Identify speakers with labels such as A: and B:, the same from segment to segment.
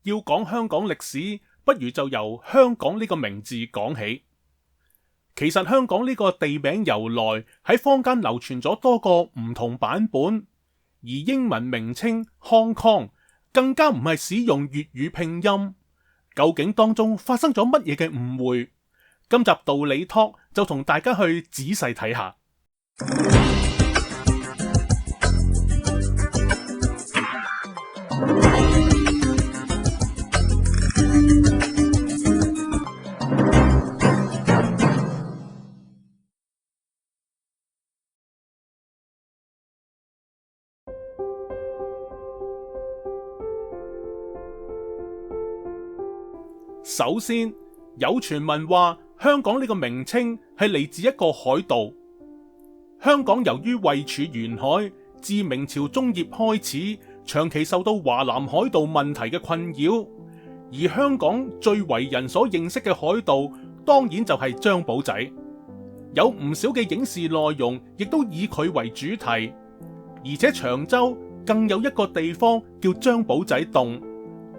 A: 要講香港歷史，不如就由香港呢個名字講起。其實香港呢個地名由來喺坊間流傳咗多個唔同版本，而英文名稱 Hong Kong 更加唔係使用粵語拼音。究竟當中發生咗乜嘢嘅誤會？今集道理 Talk 就同大家去仔細睇下。首先，有傳聞話香港呢個名稱係嚟自一個海盜。香港由於位處沿海，自明朝中葉開始，長期受到華南海盜問題嘅困擾。而香港最為人所認識嘅海盜，當然就係張保仔。有唔少嘅影視內容亦都以佢為主題，而且長洲更有一個地方叫張保仔洞。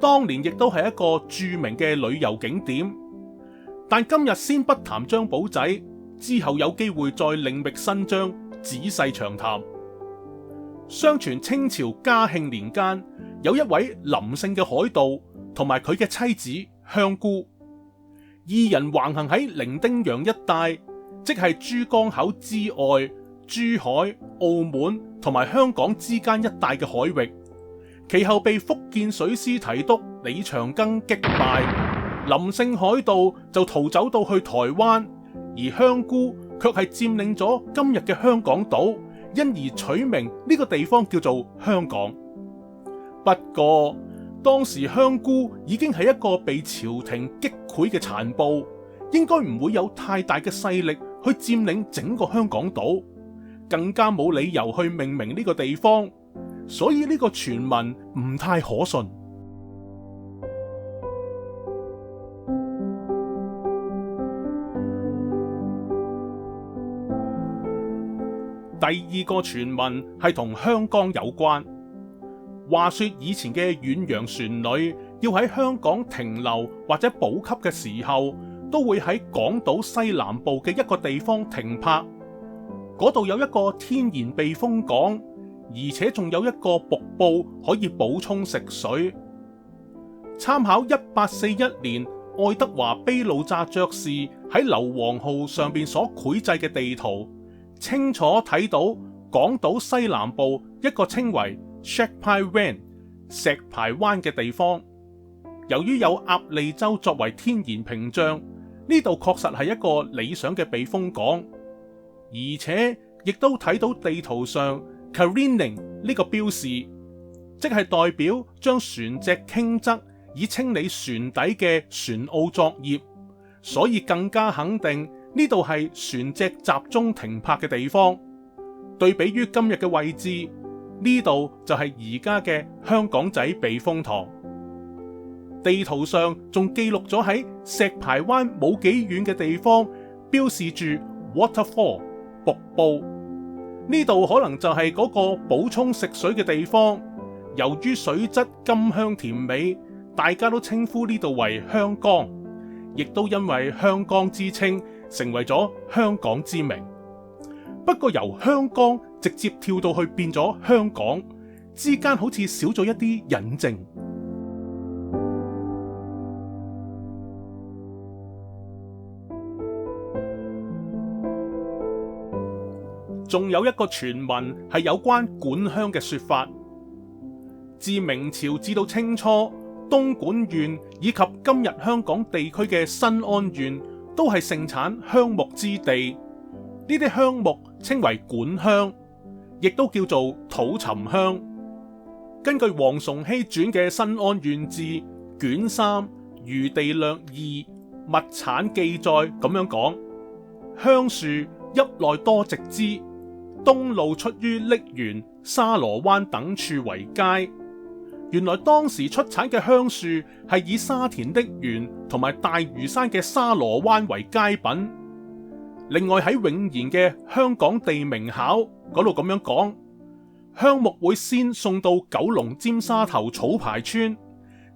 A: 當年亦都係一個著名嘅旅遊景點，但今日先不談張保仔，之後有機會再另覓新章，仔細長談。相傳清朝嘉慶年間，有一位林姓嘅海盜同埋佢嘅妻子香姑，二人橫行喺伶仃洋一帶，即係珠江口之外、珠海、澳門同埋香港之間一帶嘅海域。其後被福建水師提督李長庚擊敗，林姓海盜就逃走到去台灣，而香姑卻係佔領咗今日嘅香港島，因而取名呢個地方叫做香港。不過當時香姑已經係一個被朝廷擊潰嘅殘部，應該唔會有太大嘅勢力去佔領整個香港島，更加冇理由去命名呢個地方。所以呢個傳聞唔太可信。第二個傳聞係同香港有關。話說以前嘅遠洋船旅要喺香港停留或者補給嘅時候，都會喺港島西南部嘅一個地方停泊。嗰度有一個天然避風港，而且仲有一個瀑布可以補充食水。參考1841年愛德華卑路乍爵士喺硫磺號上邊所繪製嘅地圖，清楚睇到港島西南部一個稱為 Shakespeare湾 石排灣嘅地方。由於有鴨脷洲作為天然屏障，呢度確實係一個理想嘅避風港，而且亦都睇到地圖上Careening 呢個標示，即係代表將船隻傾側以清理船底嘅船澳作業，所以更加肯定呢度係船隻集中停泊嘅地方。對比於今日嘅位置，呢度就係而家嘅香港仔避風塘。地圖上仲記錄咗喺石排灣冇幾遠嘅地方，標示住 Waterfall 瀑布。呢度可能就係嗰個補充食水嘅地方。由於水質甘香甜美，大家都稱呼呢度為香江，亦都因為香江之稱，成為咗香港之名。不過由香江直接跳到去變咗香港，之間好似少咗一啲引證。仲有一個傳聞係有關管鄉嘅說法。自明朝至到清初，東莞縣以及今日香港地區嘅新安縣都係盛產香木之地。呢啲香木稱為管鄉，亦都叫做土沉香。根據黃崇禧傳嘅《新安縣志》卷3餘地略2物產記載咁樣講：香樹邑內多植之，東路出於瀝源、沙螺灣等處為佳。原來當時出產嘅香樹係以沙田瀝源同埋大嶼山嘅沙螺灣為佳品。另外喺永賢嘅香港地名考嗰度咁樣講，香木會先送到九龍尖沙頭草牌村，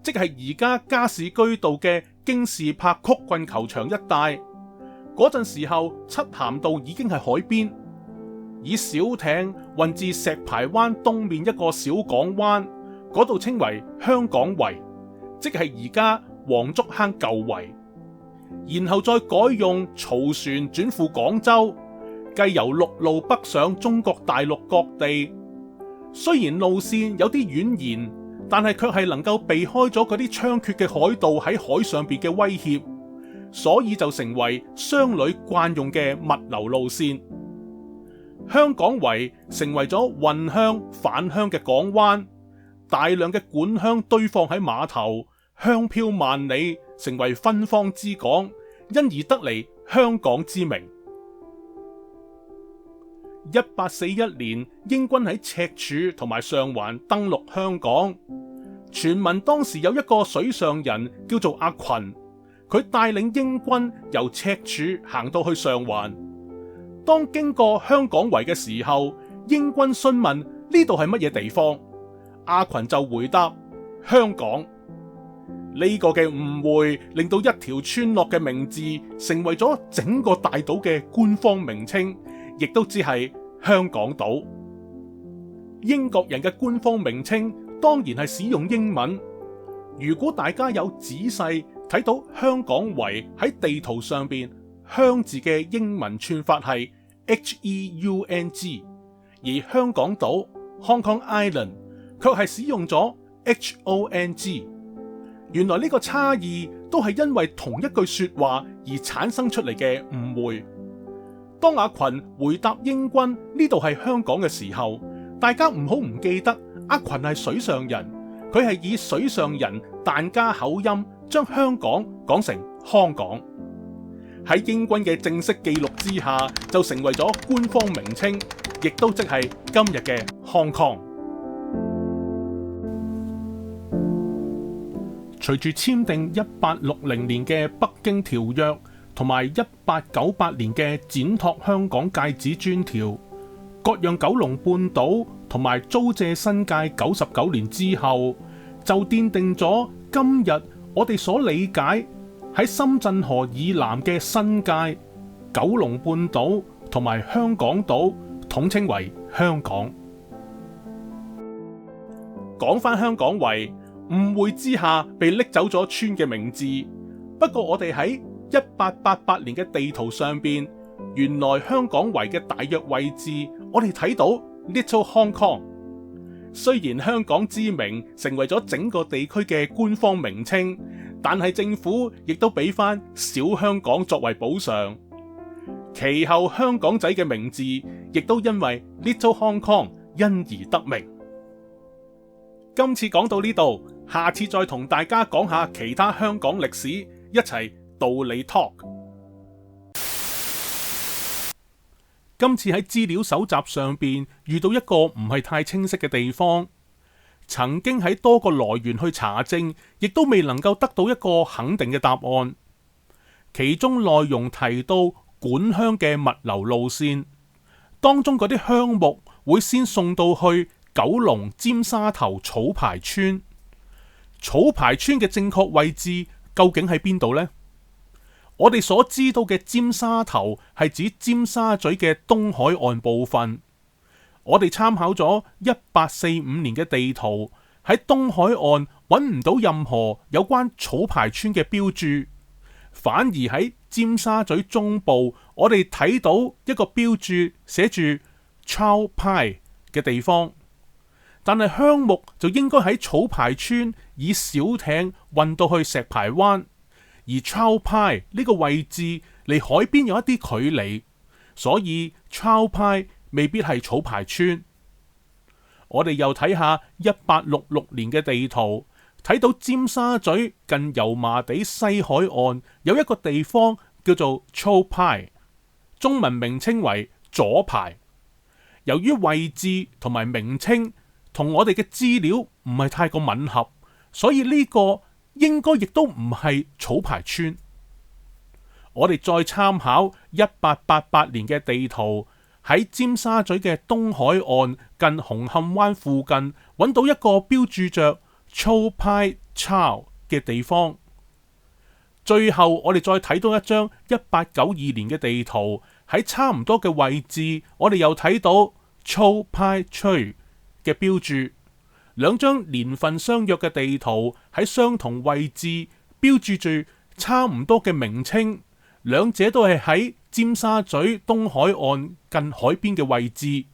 A: 即係而家加士居道嘅京士柏曲棍球場一帶。嗰陣時候，漆咸道已經係海邊，以小艇運至石排灣東面一個小港灣，嗰度稱為香港圍，即係而家黃竹坑舊圍。然後再改用曹船轉赴廣州，繼由陸路北上中國大陸各地。雖然路線有啲蜿蜒，但係卻係能夠避開咗嗰啲猖獗嘅海盜喺海上邊嘅威脅，所以就成為商旅慣用嘅物流路線。香港圍成為咗運香返鄉嘅港灣，大量嘅管香堆放喺碼頭，香飄萬里，成為芬芳之港，因而得嚟香港之名。1841年，英軍喺赤柱同埋上環登陸香港，傳聞當時有一個水上人叫做阿群，佢帶領英軍由赤柱行到去上環。當經過香港圍嘅時候，英軍詢問呢度係乜嘢地方，阿群就回答香港。呢個嘅誤會令到一條村落嘅名字成為咗整個大島嘅官方名稱，亦都只係香港島。英國人嘅官方名稱當然係使用英文。如果大家有仔細睇到香港圍喺地圖上邊，香字嘅英文串法係 HEUNG， 而香港島 Hong Kong Island 卻係使用咗 HONG。原來呢個差異都係因為同一句說話而產生出嚟嘅誤會。當阿群回答英軍呢度係香港嘅時候，大家唔好唔記得阿群係水上人，佢係以水上人疍家口音將香港講成康港。喺英軍嘅正式記錄之下，就成為咗官方名稱，亦都即係今日嘅 Hong Kong。隨住簽訂1860年嘅北京條約同埋1898年嘅展拓香港界址專條，割讓九龍半島同埋租借新界99年之後，就奠定咗今日我哋所理解喺深圳河以南嘅新界、九龍半島同埋香港島，統稱為香港。講返香港圍，誤會之下被拎走咗村嘅名字。不過我哋喺1888年嘅地圖上邊，原來香港圍嘅大約位置，我哋睇到 Little Hong Kong。雖然香港之名成為咗整個地區嘅官方名稱，但係政府亦都俾翻小香港作為補償。其後香港仔嘅名字亦都因為 Little Hong Kong 因而得名。今次講到呢度，下次再同大家講下其他香港歷史，一齊道理 talk。今次喺資料搜集上邊遇到一個唔係太清晰嘅地方，曾經喺多個來源去查證，亦都未能夠得到一個肯定嘅答案。其中內容提到管香嘅物流路線，當中嗰啲香木會先送到去九龍尖沙頭草牌村。草牌村嘅正確位置究竟喺邊度呢？我哋所知道嘅尖沙頭係指尖沙咀嘅東海岸部分。我哋參考咗1845年嘅地圖，喺東海岸揾唔到任何有關草牌村嘅標注，反而喺尖沙咀中部，我哋睇到一個標注寫住 Chow Pie 嘅地方。但係香木就應該喺草牌村以小艇運到去石排灣，而 Chow Pie 呢個位置離海邊有一啲距離，所以 Chow Pie 未必係草牌村。我哋又睇下1866年嘅地圖，睇到尖沙咀近油麻地西海岸有一個地方叫做 Chow Pie， 中文名稱為左排。由於位置同埋名稱同我哋嘅資料唔係太過吻合，所以呢個應該亦都唔係草牌村。我哋再參考1888年嘅地圖，喺尖沙咀嘅東海岸近紅磡灣附近揾到一個標注着 Chow Pie Chow 嘅地方。最後我哋再睇到一張1892年嘅地圖，喺差唔多嘅位置，我哋又睇到 Chow Phai Choi 嘅標注。兩張年份相約嘅地圖喺相同位置，標注住差唔多嘅名稱，兩者都係喺尖沙咀東海岸近海邊嘅位置。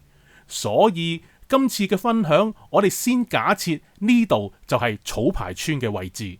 A: 所以今次嘅分享，我哋先假設呢度就係草牌村嘅位置。